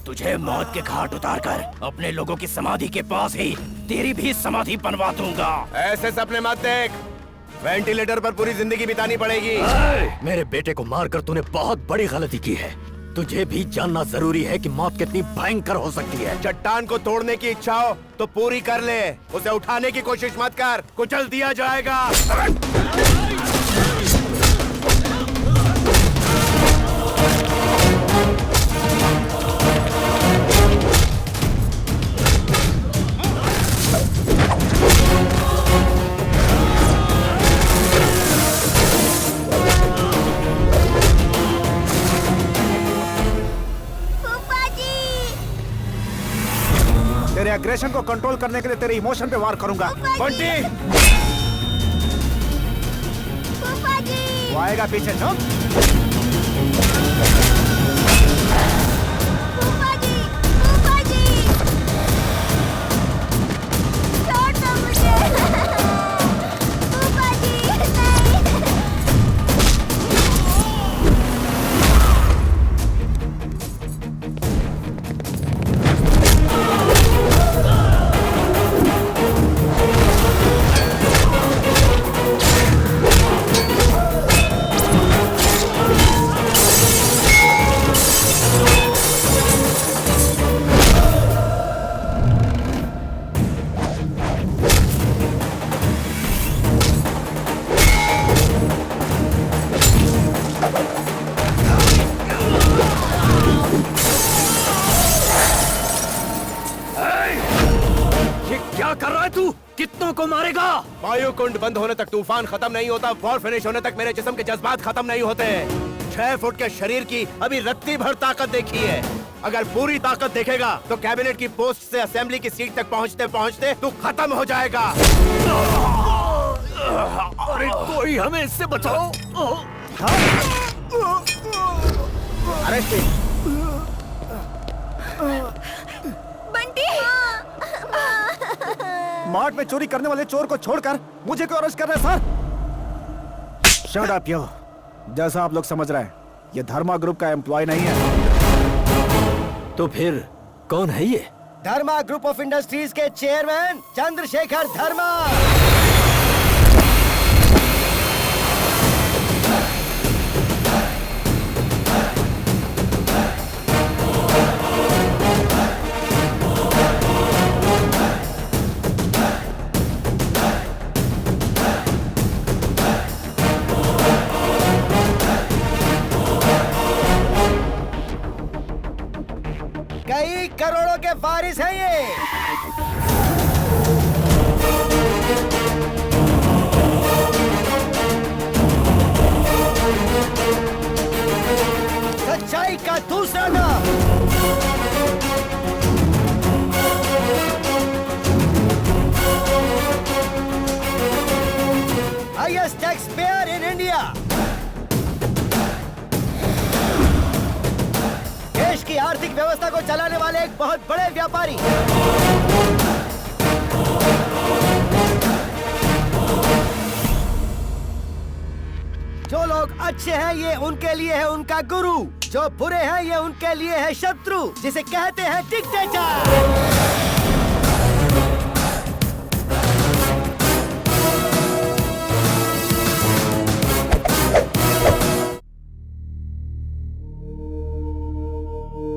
तुझे मौत के घाट उतारकर अपने लोगों की समाधि के पास ही तेरी भी समाधि बनवा दूंगा। ऐसे सपने मत देख, वेंटिलेटर पर पूरी जिंदगी बितानी पड़ेगी। मेरे बेटे को मारकर तूने बहुत बड़ी गलती की है। तुझे भी जानना जरूरी है कि मौत कितनी भयंकर हो सकती है। चट्टान को तोड़ने की इच्छा हो तो पूरी कर ले, उसे उठाने की कोशिश मत कर, कुचल दिया जाएगा। तेरे एग्रेशन को कंट्रोल करने के लिए तेरे इमोशन पे वार करूंगा। बंटी, वो आएगा पीछे, चुप। कितनों को मारेगा? वायु कुंड बंद होने तक तूफान खत्म नहीं होता, वॉर फिनिश होने तक मेरे जिस्म के जज्बात खत्म नहीं होते। 6 फुट के शरीर की अभी रत्ती भर ताकत देखी है, अगर पूरी ताकत देखेगा तो कैबिनेट की पोस्ट से असेंबली की सीट तक पहुंचते पहुंचते तू खत्म हो जाएगा। अरे कोई हमें इससे बचाओ। अरेस्ट। बंटी! मार्ट में चोरी करने वाले चोर को छोड़कर मुझे क्यों अरेस्ट कर रहे हैं सर? शट अप यो। जैसा आप लोग समझ रहे हैं, ये धर्मा ग्रुप का एम्प्लॉय नहीं है। तो फिर कौन है ये? धर्मा ग्रुप ऑफ इंडस्ट्रीज के चेयरमैन चंद्रशेखर धर्मा। कई करोड़ों के वारिस हैं ये। सच्चाई का दूसरा नाम। Highest tax payer in India. देश की आर्थिक व्यवस्था को चलाने वाले एक बहुत बड़े व्यापारी। जो लोग अच्छे हैं ये उनके लिए है उनका गुरु, जो बुरे हैं ये उनके लिए है शत्रु, जिसे कहते हैं डिक्टेटर।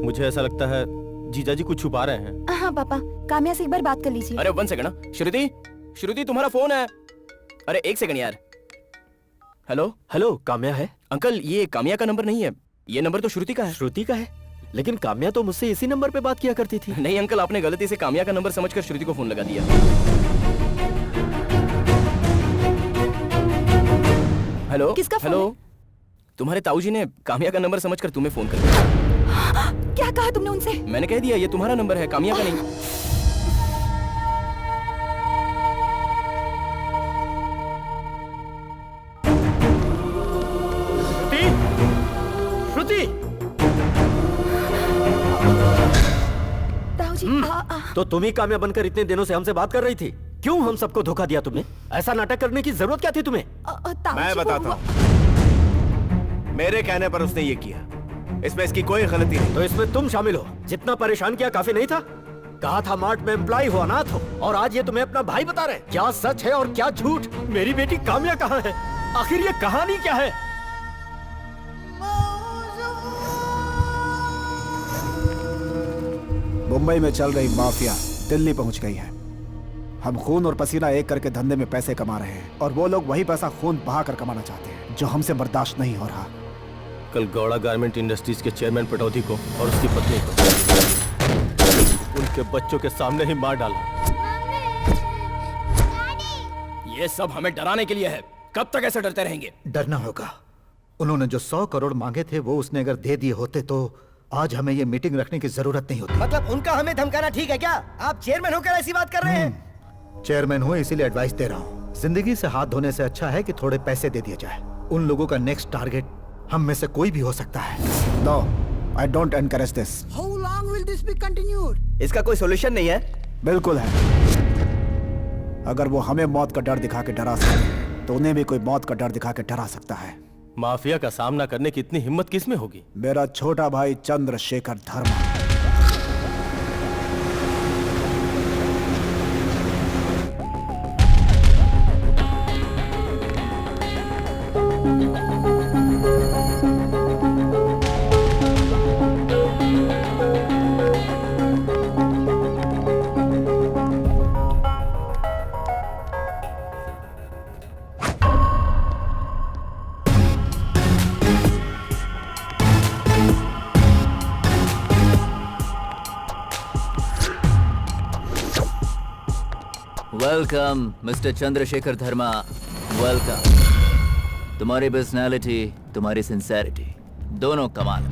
मुझे ऐसा लगता है जीजा जी कुछ छुपा रहे हैं। हाँ पापा, काम्या से एक बार बात कर लीजिए। अरे 1 सेकंड ना, श्रुति, श्रुति तुम्हारा फोन है। अरे 1 सेकंड यार। हेलो हेलो, काम्या है? अंकल, ये काम्या का नंबर नहीं है, ये नंबर तो श्रुति का है। श्रुति का है? लेकिन काम्या तो मुझसे इसी नंबर पे बात किया करती थी। नहीं अंकल, आपने गलती से काम्या का नंबर समझकर श्रुति को फोन लगा दिया। हेलो किसका फोन हेलो, तुम्हारे ताऊजी ने काम्या का नंबर समझकर तुम्हें फोन कर दिया। क्या कहा तुमने उनसे? मैंने कह दिया ये तुम्हारा नंबर है, काम्या का नहीं। श्रुति, ताऊजी, तो तुम ही काम्या बनकर इतने दिनों से हमसे बात कर रही थी। क्यों हम सबको धोखा दिया तुमने? ऐसा नाटक करने की जरूरत क्या थी तुम्हें? मैं बताता हूँ, मेरे कहने पर उसने ये किया। इसमें इसकी कोई गलती नहीं। तो इसमें तुम शामिल हो। जितना परेशान किया काफी नहीं था? कहा था मार्ट में एम्प्लॉय हो, अनाथ हो, और आज ये तुम्हें अपना भाई बता रहे हैं। क्या सच है और क्या झूठ? मेरी बेटी काम्या कहाँ है? आखिर ये कहानी क्या है? मुंबई में चल रही माफिया दिल्ली पहुंच गई है। हम खून और पसीना एक करके धंधे में पैसे कमा रहे हैं और वो लोग वही पैसा खून बहा कर कमाना चाहते हैं, जो हमसे बर्दाश्त नहीं हो रहा। कल गौड़ा गारमेंट इंडस्ट्रीज के चेयरमैन पटौदी को और उसकी पत्नी को उनके बच्चों के सामने ही मार डाला। ये सब हमें डराने के लिए है। कब तक ऐसे डरते रहेंगे? डरना होगा। उन्होंने जो 100 करोड़ मांगे थे वो उसने अगर दे दिए होते तो आज हमें ये मीटिंग रखने की जरूरत नहीं होती। मतलब उनका हमें धमकाना ठीक है क्या? आप चेयरमैन होकर ऐसी बात कर रहे हैं? चेयरमैन हूँ इसीलिए एडवाइस दे रहा हूँ। जिंदगी से हाथ धोने से अच्छा है कि थोड़े पैसे दे दिए जाए। उन लोगों का नेक्स्ट टारगेट हम में से कोई भी हो सकता है। No, I don't encourage this. How long will this be continued? इसका कोई सॉल्यूशन नहीं है? बिल्कुल है। अगर वो हमें मौत का डर दिखा के डरा सकते हैं तो उन्हें भी कोई मौत का डर दिखा के डरा सकता है। माफिया का सामना करने की इतनी हिम्मत किस में होगी? मेरा छोटा भाई चंद्रशेखर धर्मा। वेलकम मिस्टर चंद्रशेखर धर्मा, वेलकम। तुम्हारी पर्सनालिटी, तुम्हारी सिंसेरिटी दोनों कमाल।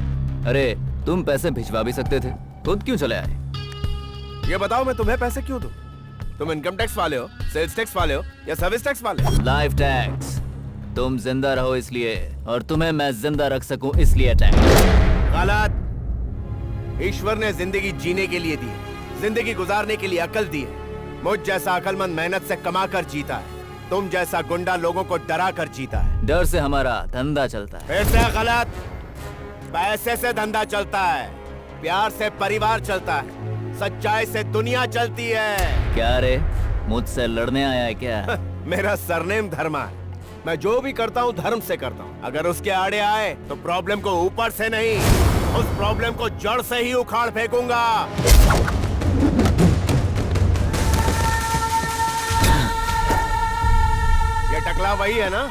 अरे तुम पैसे भिजवा भी सकते थे, खुद क्यों चले आए? ये बताओ मैं तुम्हें पैसे क्यों दूं? तुम इनकम टैक्स वाले हो, सेल्स टैक्स वाले हो या सर्विस टैक्स वाले हो? Life tax. तुम जिंदा रहो इसलिए, और तुम्हें मैं जिंदा रख सकूं इसलिए टैक्स। गलत। ईश्वर ने जिंदगी जीने के लिए दी है, जिंदगी गुजारने के लिए अकल दी है। मुझ जैसा अकलमंद मेहनत से कमा कर जीता है, तुम जैसा गुंडा लोगों को डरा कर जीता है। डर से हमारा धंधा चलता है। फिर से गलत। पैसे से धंधा चलता है, प्यार से परिवार चलता है, सच्चाई से दुनिया चलती है। क्या रे, मुझसे लड़ने आया है क्या? मेरा सरनेम धर्मा है। मैं जो भी करता हूँ धर्म से करता हूँ। अगर उसके आड़े आए तो प्रॉब्लम को ऊपर से नहीं, उस प्रॉब्लम को जड़ से ही उखाड़ फेंकूंगा। ये टकला वही है ना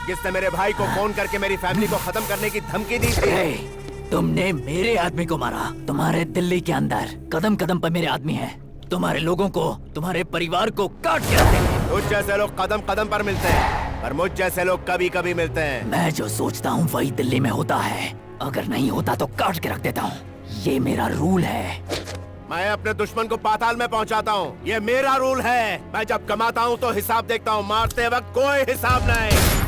जिसने मेरे भाई को फोन करके मेरी फैमिली को खत्म करने की धमकी दी थी? तुमने मेरे आदमी को मारा। तुम्हारे दिल्ली के अंदर कदम कदम पर मेरे आदमी हैं। तुम्हारे लोगों को, तुम्हारे परिवार को काट के रख देंगे। तुझ जैसे लोग कदम कदम पर मिलते हैं, पर मुझ जैसे लोग कभी कभी मिलते हैं। मैं जो सोचता हूँ वही दिल्ली में होता है। अगर नहीं होता तो काट के रख देता हूँ। ये मेरा रूल है। मैं अपने दुश्मन को पाताल में पहुंचाता हूँ, ये मेरा रूल है। मैं जब कमाता हूँ तो हिसाब देखता हूँ, मारते वक्त कोई हिसाब नहीं।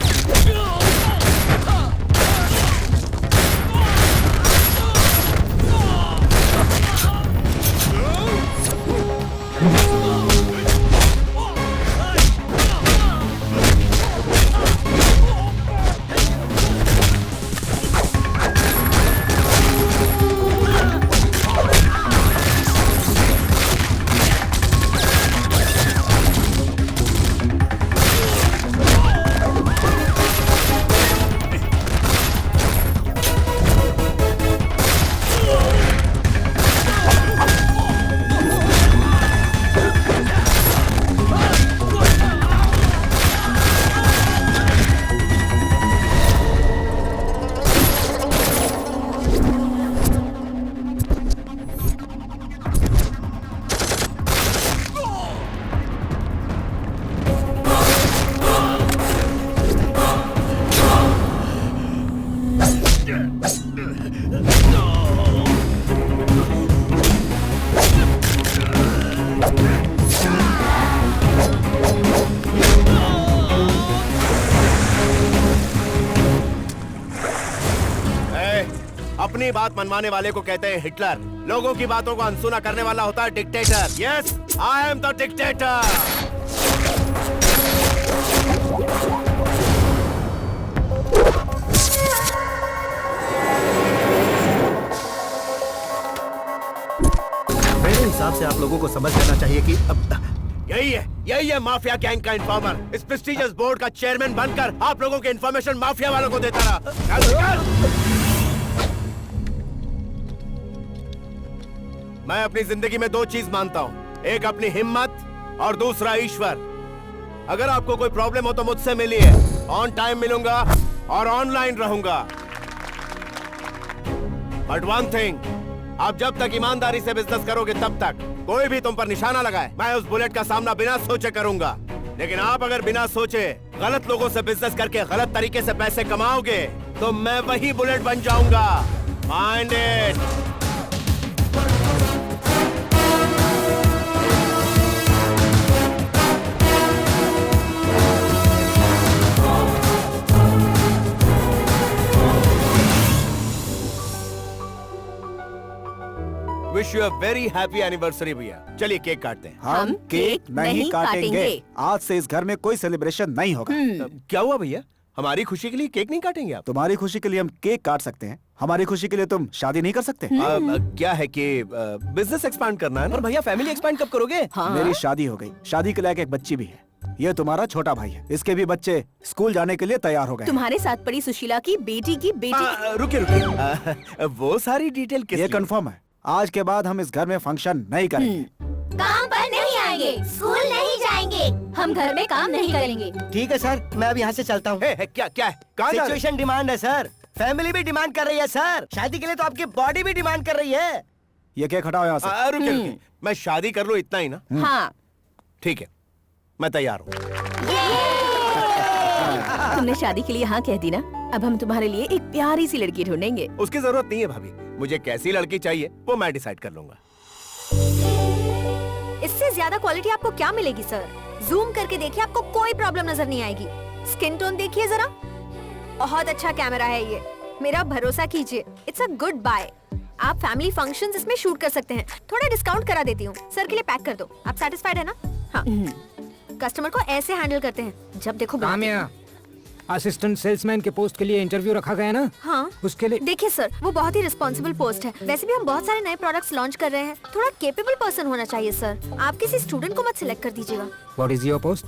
अपनी बात मनवाने वाले को कहते हैं हिटलर। लोगों की बातों को अनसुना करने वाला होता है dictator. Yes, I am the dictator. हिसाब से आप लोगों को समझ लेना चाहिए कि यही है माफिया गैंग का इन्फॉर्मर। इस प्रेस्टिजियस बोर्ड का चेयरमैन बनकर आप लोगों के इन्फॉर्मेशन माफिया वालों को देता रहा। मैं अपनी जिंदगी में दो चीज मानता हूँ, एक अपनी हिम्मत और दूसरा ईश्वर। अगर आपको कोई प्रॉब्लम हो तो मुझसे मिलिए, ऑन टाइम मिलूंगा और ऑनलाइन रहूंगा। बट वन थिंग, आप जब तक ईमानदारी से बिजनेस करोगे तब तक कोई भी तुम पर निशाना लगाए, मैं उस बुलेट का सामना बिना सोचे करूंगा। लेकिन आप अगर बिना सोचे गलत लोगों से बिजनेस करके गलत तरीके से पैसे कमाओगे तो मैं वही बुलेट बन जाऊंगा। Mind it. Wish you a very happy anniversary भैया। चलिए केक काटते हैं। हम केक नहीं काटेंगे। आज से इस घर में कोई सेलिब्रेशन नहीं होगा। क्या हुआ भैया? हमारी खुशी के लिए केक नहीं काटेंगे आप? तुम्हारी खुशी के लिए हम केक काट सकते हैं, हमारी खुशी के लिए तुम शादी नहीं कर सकते? क्या है कि बिजनेस एक्सपांड करना है ना। और भैया फैमिली एक्सपैंड कब करोगे? मेरी शादी हो गई, शादी के लायक एक बच्ची भी है। ये तुम्हारा छोटा भाई है, इसके भी बच्चे स्कूल जाने के लिए तैयार हो गए। तुम्हारे साथ पड़ी सुशीला की बेटी रुकिए वो सारी डिटेल ये कंफर्म है, आज के बाद हम इस घर में फंक्शन नहीं करेंगे। काम पर नहीं आएंगे, स्कूल नहीं जाएंगे, हम घर में काम नहीं करेंगे। ठीक है सर, मैं अब यहाँ से चलता हूँ। क्या है? कहाँ जा रहे? सिचुएशन डिमांड है सर, फैमिली भी डिमांड कर रही है सर, शादी के लिए तो आपकी बॉडी भी डिमांड कर रही है। ये केक हटाओ यहाँ से। रुकिए, मैं शादी कर लूँ इतना ही ना? हाँ। ठीक है, मैं तैयार हूँ। तुमने शादी के लिए हाँ कह दी ना, अब हम तुम्हारे लिए एक प्यारी सी लड़की ढूंढेंगे। उसकी जरूरत नहीं है भाभी, मुझे कैसी लड़की चाहिए वो मैं डिसाइड कर लूंगा। इससे ज्यादा क्वालिटी आपको क्या मिलेगी सर? जूम करके देखिए, आपको कोई प्रॉब्लम नजर नहीं आएगी। स्किन टोन देखिए जरा, बहुत अच्छा कैमरा है ये, मेरा भरोसा कीजिए। It's a good buy. आप फैमिली फंक्शंस इसमें शूट कर सकते हैं। थोड़ा डिस्काउंट करा देती हूँ, सर के लिए पैक कर दो। आप सेटिस्फाइड है ना? हाँ। कस्टमर को ऐसे हैंडल करते हैं, जब देखो असिस्टेंट सेल्समैन के पोस्ट के लिए इंटरव्यू रखा गया ना? हाँ। उसके लिए देखिए सर, वो बहुत ही रिस्पॉन्सिबल पोस्ट है। वैसे भी हम बहुत सारे नए प्रोडक्ट्स लॉन्च कर रहे हैं, थोड़ा केपेबल पर्सन होना चाहिए सर। आप किसी स्टूडेंट को मत सिलेक्ट कर दीजिएगा। What is your post?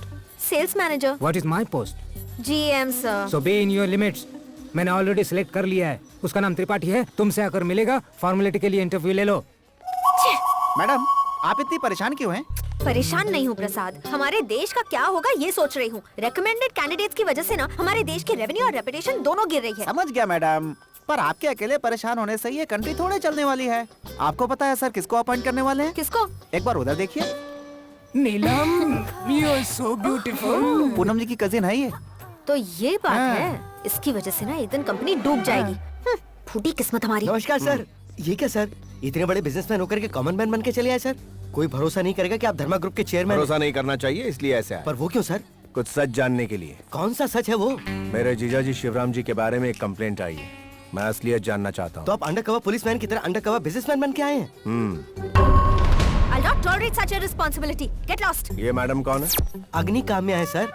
Sales manager. What is my post? GM sir. So be in your limits. मैंने ऑलरेडी सिलेक्ट कर लिया है, उसका नाम त्रिपाठी है। तुमसे आकर मिलेगा, फॉर्मेलिटी के लिए इंटरव्यू ले लो। मैडम, आप इतनी परेशान क्यों हैं? परेशान नहीं हूँ प्रसाद, हमारे देश का क्या होगा ये सोच रही हूँ। रेकमेंडेड कैंडिडेट्स की वजह से ना हमारे देश की रेवेन्यू और रेपुटेशन दोनों गिर रही है। समझ गया मैडम, पर आपके अकेले परेशान होने से ये कंट्री थोड़े चलने वाली है। आपको पता है सर किसको अपॉइंट करने वाले हैं? किसको? एक बार उधर देखिए। Neelam, you are so beautiful. Poonam ji की कजिन है ये। तो ये बात है, इसकी वजह से ना एक दिन कंपनी डूब जाएगी। फूटी किस्मत हमारी। नमस्कार सर। ये क्या सर, इतने बड़े बिजनेसमैन होकर के कॉमन मैन बन के चले आए सर? कोई भरोसा नहीं करेगा कि आप धर्मा ग्रुप के चेयरमैन? भरोसा नहीं करना चाहिए इसलिए ऐसे आया। पर वो क्यों सर? कुछ सच जानने के लिए। कौन सा सच है वो? मेरे जीजाजी शिवराम जी के बारे में एक कंप्लेंट आई है, मैं असलियत जानना चाहता हूँ। तो आप अंडर कवर पुलिसमैन की तरह अंडर कवर बिजनेसमैन बन के आए हैं? I'll not tolerate such a responsibility. Get lost. ये मैडम कौन है? अग्नि काम्या है सर।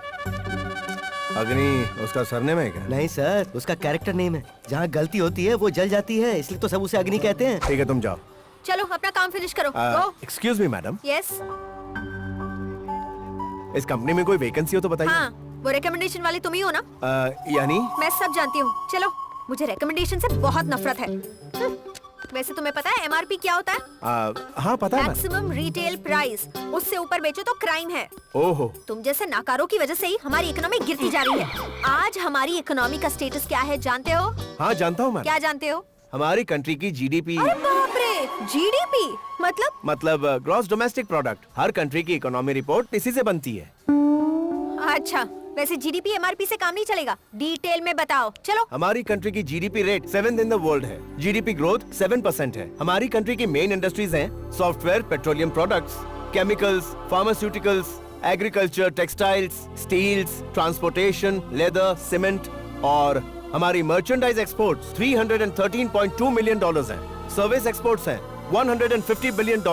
अग्नि उसका सरनेम है क्या? नहीं सर, उसका कैरेक्टर नेम है। जहाँ गलती होती है वो जल जाती है, इसलिए तो सब उसे अग्नि कहते हैं। ठीक है, तुम जाओ। चलो अपना काम फिनिश करो। Go. Excuse me madam, Yes. इस कंपनी में कोई वैकेंसी हो तो बताइए। हाँ, वो रिकमेंडेशन वाले तुम ही हो ना? यानी मैं सब जानती हूँ। चलो, मुझे रिकमेंडेशन से बहुत नफरत है। वैसे तुम्हें पता है एमआरपी क्या होता है? हाँ पता है। Maximum retail price. उससे ऊपर बेचो तो क्राइम है। ओहो। तुम जैसे नाकारों की वजह से ही हमारी इकोनॉमी गिरती जा रही है। आज हमारी इकोनॉमी का स्टेटस क्या है जानते हो? हाँ जानता हूँ मैं। क्या जानते हो? हमारी कंट्री की जीडीपी। अरे बाप रे, जीडीपी मतलब ग्रॉस डोमेस्टिक प्रोडक्ट। हर कंट्री की इकोनॉमी रिपोर्ट इसी से बनती है। अच्छा, वैसे जीडीपी एमआरपी से काम नहीं चलेगा, डिटेल में बताओ। चलो। हमारी कंट्री की GDP rate 7th in the world है। जीडीपी ग्रोथ 7% है। हमारी कंट्री की मेन इंडस्ट्रीज हैं software, petroleum products, chemicals, pharmaceuticals, agriculture, textiles, steels, transportation, leather, cement. और हमारी मर्चेंडाइज एक्सपोर्ट्स $313.2 मिलियन हैं। सर्विस एक्सपोर्ट्स हैं $150 बिलियन।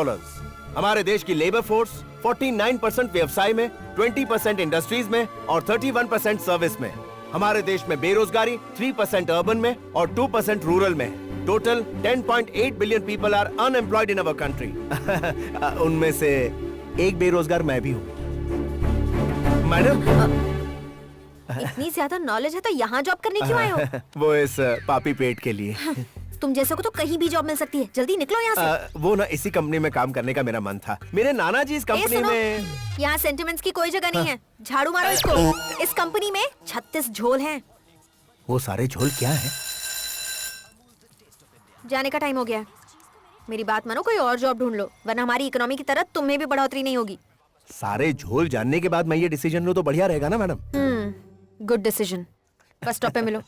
हमारे देश की लेबर फोर्स 49% व्यवसाय में, 20% इंडस्ट्रीज में और 31% सर्विस में। हमारे देश में बेरोजगारी 3% अर्बन में और 2% रूरल में। Total 10.8 billion people are unemployed in our country. उनमें से एक बेरोजगार मैं भी हूँ। मैडम, इतनी ज्यादा नॉलेज है तो यहाँ जॉब करने क्यों आए हो? वो इस पापी पेट के लिए। तुम जैसे को तो कहीं भी जॉब मिल सकती है, जल्दी निकलो यहाँ से। वो ना इसी कंपनी में काम करने का मेरा मन था। मेरे नाना जी इस ए, कंपनी सुनो, में। यहाँ सेंटिमेंट्स की कोई जगह नहीं है। झाड़ू मारो इसको। इस कंपनी में 36 झोल हैं। वो सारे झोल क्या है? जाने का टाइम हो गया है। मेरी बात मानो, कोई और जॉब ढूंढ लो, वरना हमारी इकोनॉमी की तरह तुम्हें भी बढ़ोतरी नहीं होगी। सारे झोल जानने के बाद मैं ये डिसीजन लूं तो बढ़िया रहेगा ना madam? Good decision. Bus stop पे मिलो।